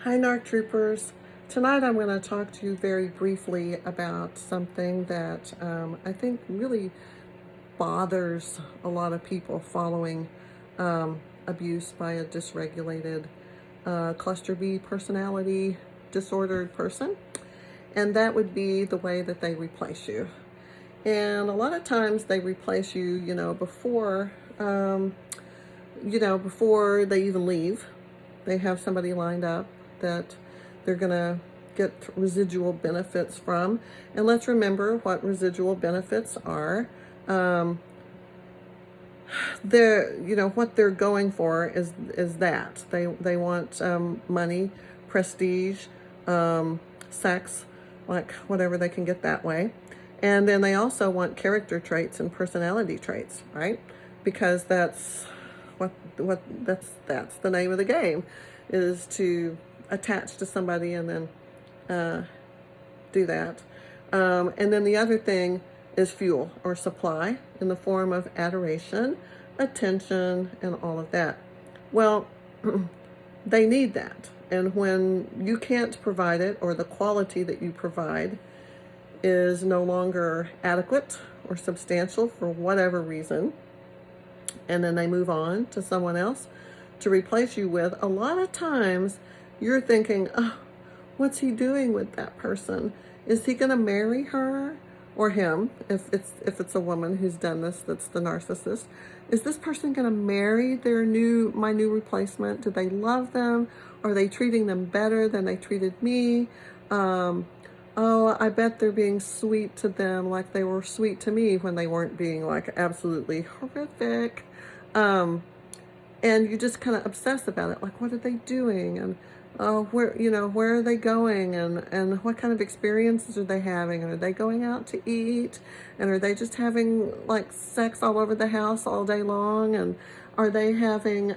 Hi, NARC troopers. Tonight I'm going to talk to you very briefly about something that I think really bothers a lot of people following abuse by a dysregulated cluster B personality disordered person. And that would be the way that they replace you. And a lot of times they replace you, before they even leave. They have somebody lined up that they're going to get residual benefits from. And let's remember what residual benefits are. What they're going for is that they want money, prestige, sex, like whatever they can get that way. And then they also want character traits and personality traits, right? Because that's the name of the game, is to attach to somebody and then do that. And then the other thing is fuel or supply in the form of adoration, attention, and all of that. Well, they need that. And when you can't provide it, or the quality that you provide is no longer adequate or substantial for whatever reason, and then they move on to someone else to replace you with, a lot of times you're thinking, oh, what's he doing with that person? Is he going to marry her or him? If it's a woman who's done this, that's the narcissist. Is this person going to marry my new replacement? Do they love them? Are they treating them better than they treated me? Oh, I bet they're being sweet to them like they were sweet to me when they weren't being like absolutely horrific. And you just kind of obsess about it. Like, what are they doing? And where are they going? And what kind of experiences are they having? And are they going out to eat? And are they just having like sex all over the house all day long? And are they having,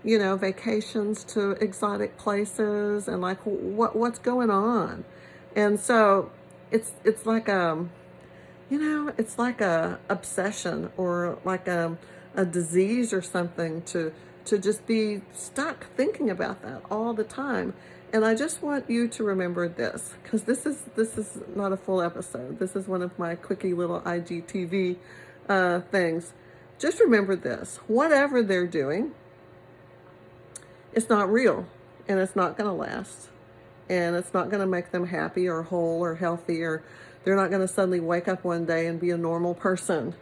vacations to exotic places? And like, what's going on? And so it's like it's like a obsession, or like a disease or something, to just be stuck thinking about that all the time. And I just want you to remember this, because this is not a full episode. This is one of my quickie little IGTV things. Just remember this: whatever they're doing, it's not real, and it's not going to last. And it's not going to make them happy or whole or healthy, or they're not going to suddenly wake up one day and be a normal person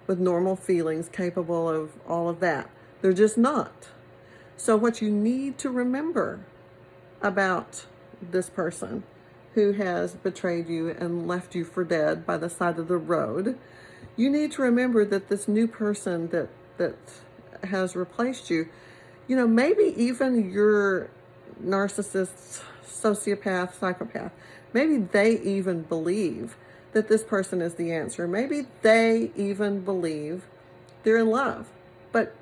with normal feelings, capable of all of that. They're just not. So what you need to remember about this person who has betrayed you and left you for dead by the side of the road, you need to remember that this new person that has replaced you, maybe even your narcissist, sociopath, psychopath, maybe they even believe that this person is the answer. Maybe they even believe they're in love. But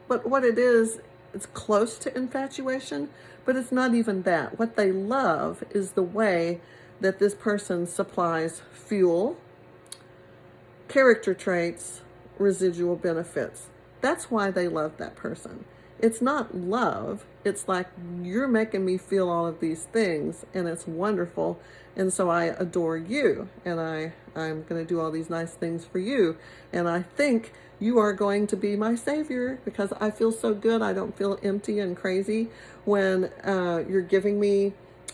what it is, it's close to infatuation, but it's not even that. What they love is the way that this person supplies fuel, character traits, residual benefits. That's why they love that person. It's not love. It's like, you're making me feel all of these things, and it's wonderful. And so I adore you, and I'm going to do all these nice things for you. And I think you are going to be my savior, because I feel so good. I don't feel empty and crazy when you're giving me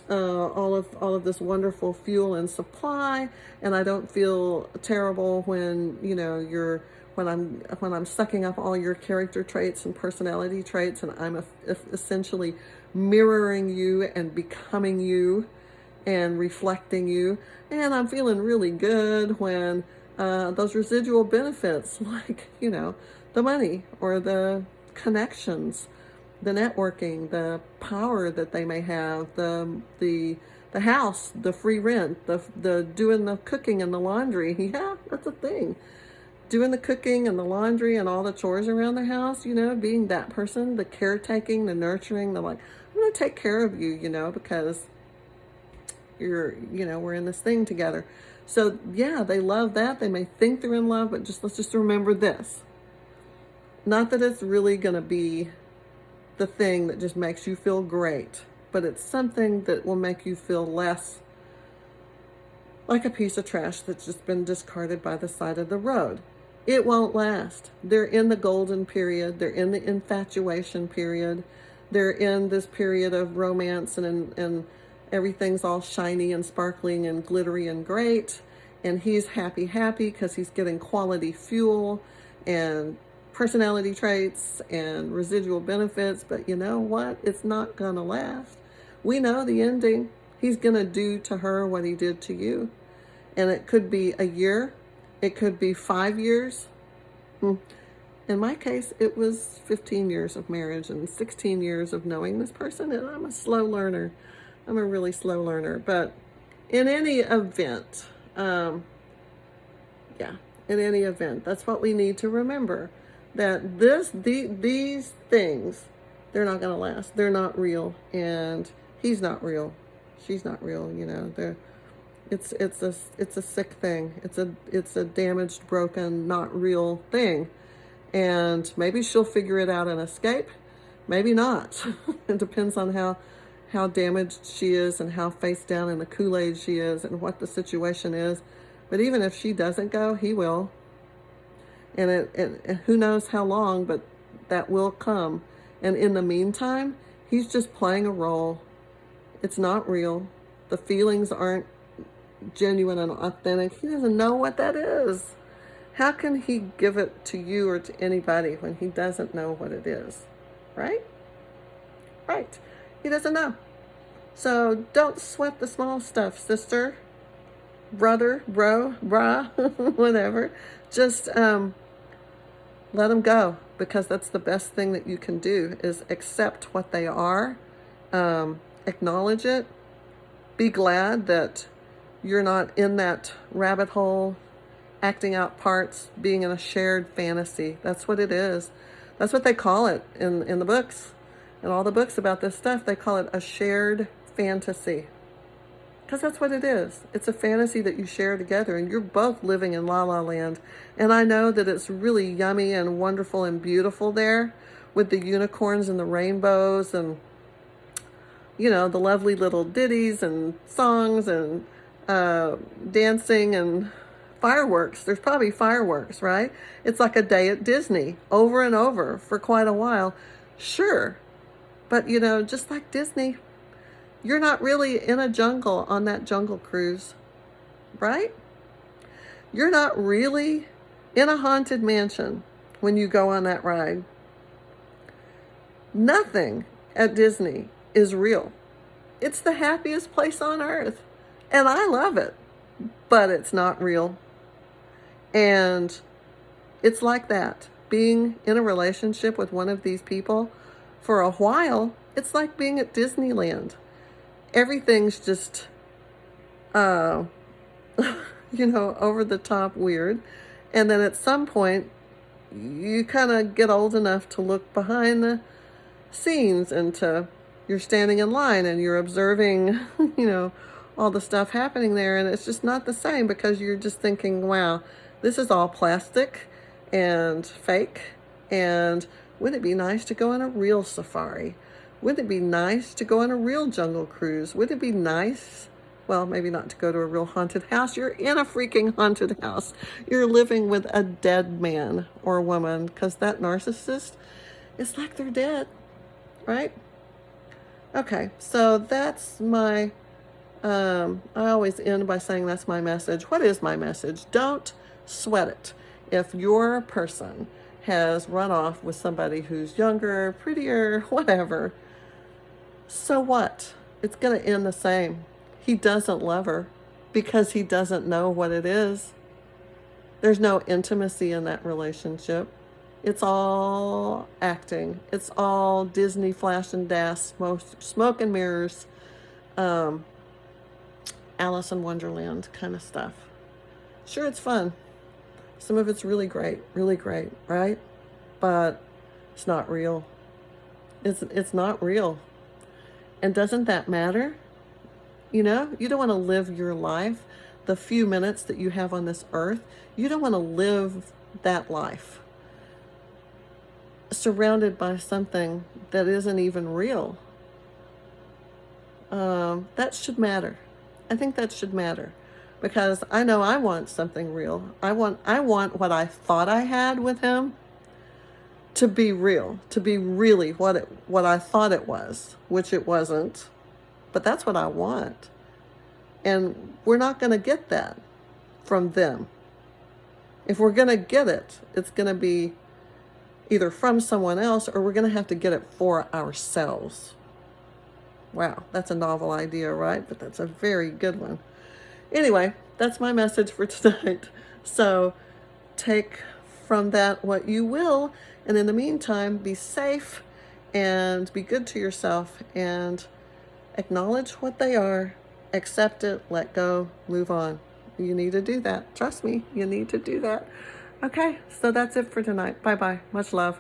all of this wonderful fuel and supply, and I don't feel terrible when when I'm sucking up all your character traits and personality traits, and I'm essentially mirroring you and becoming you and reflecting you. And I'm feeling really good when those residual benefits, like, the money or the connections, the networking, the power that they may have, the house, the free rent, the doing the cooking and the laundry. Yeah, that's a thing. Doing the cooking and the laundry and all the chores around the house, being that person, the caretaking, the nurturing, the like, I'm going to take care of you, because we're in this thing together. So yeah, they love that. They may think they're in love, but let's just remember this. Not that it's really going to be the thing that just makes you feel great. but it's something that will make you feel less like a piece of trash that's just been discarded by the side of the road. It won't last. They're in the golden period. They're in the infatuation period. They're in this period of romance and everything's all shiny and sparkling and glittery and great. And he's happy because he's getting quality fuel and personality traits and residual benefits. But you know what? It's not going to last. We know the ending. He's going to do to her what he did to you. And it could be a year. It could be 5 years. In my case, it was 15 years of marriage and 16 years of knowing this person. And I'm a slow learner. I'm a really slow learner. But in any event, in any event, that's what we need to remember. That these things, they're not going to last. They're not real. And he's not real. She's not real, you know. It's a sick thing. It's a damaged, broken, not real thing. And maybe she'll figure it out and escape. Maybe not. It depends on how damaged she is and how face down in the Kool-Aid she is and what the situation is. But even if she doesn't go, he will. And who knows how long, but that will come. And in the meantime, he's just playing a role. It's not real. The feelings aren't genuine and authentic. He doesn't know what that is. How can he give it to you or to anybody when he doesn't know what it is? Right? Right. He doesn't know. So don't sweat the small stuff, sister, brother, bro, brah, whatever. Just let them go, because that's the best thing that you can do, is accept what they are, acknowledge it, be glad that you're not in that rabbit hole, acting out parts, being in a shared fantasy. That's what it is. That's what they call it in the books. In all the books about this stuff, they call it a shared fantasy. Because that's what it is. It's a fantasy that you share together, and you're both living in La La Land. And I know that it's really yummy and wonderful and beautiful there, with the unicorns and the rainbows and, you know, the lovely little ditties and songs and dancing and fireworks. There's probably fireworks, right? It's like a day at Disney over and over for quite a while. Sure. But, you know, just like Disney, you're not really in a jungle on that jungle cruise, right? You're not really in a haunted mansion when you go on that ride. Nothing at Disney is real. It's the happiest place on earth. And I love it, but it's not real. And it's like that. Being in a relationship with one of these people for a while, it's like being at Disneyland. Everything's just, you know, over the top weird. And then at some point, you kind of get old enough to look behind the scenes and you're standing in line and you're observing, you know, all the stuff happening there. And it's just not the same, because you're just thinking, wow, this is all plastic and fake. And wouldn't it be nice to go on a real safari? Wouldn't it be nice to go on a real jungle cruise? Wouldn't it be nice, well, maybe not to go to a real haunted house. You're in a freaking haunted house. You're living with a dead man or woman, because that narcissist, it's like they're dead, right? Okay, so that's my, I always end by saying that's my message. What is my message? Don't sweat it. If your person has run off with somebody who's younger, prettier, whatever, so what? It's going to end the same. He doesn't love her because he doesn't know what it is. There's no intimacy in that relationship. It's all acting. It's all Disney flash and dash, smoke and mirrors, Alice in Wonderland kind of stuff. Sure, it's fun. Some of it's really great, right? But it's not real. It's not real. And doesn't that matter? You know, you don't want to live your life, the few minutes that you have on this earth, you don't want to live that life surrounded by something that isn't even real. that should matter. I think that should matter, because I know I want something real. I want what I thought I had with him to be real, to be really what I thought it was, which it wasn't. But that's what I want. And we're not going to get that from them. If we're going to get it, it's going to be either from someone else, or we're going to have to get it for ourselves. Wow, that's a novel idea, right? But that's a very good one. Anyway, that's my message for tonight. So take from that what you will. And in the meantime, be safe and be good to yourself and acknowledge what they are, accept it, let go, move on. You need to do that. Trust me, you need to do that. Okay, so that's it for tonight. Bye-bye. Much love.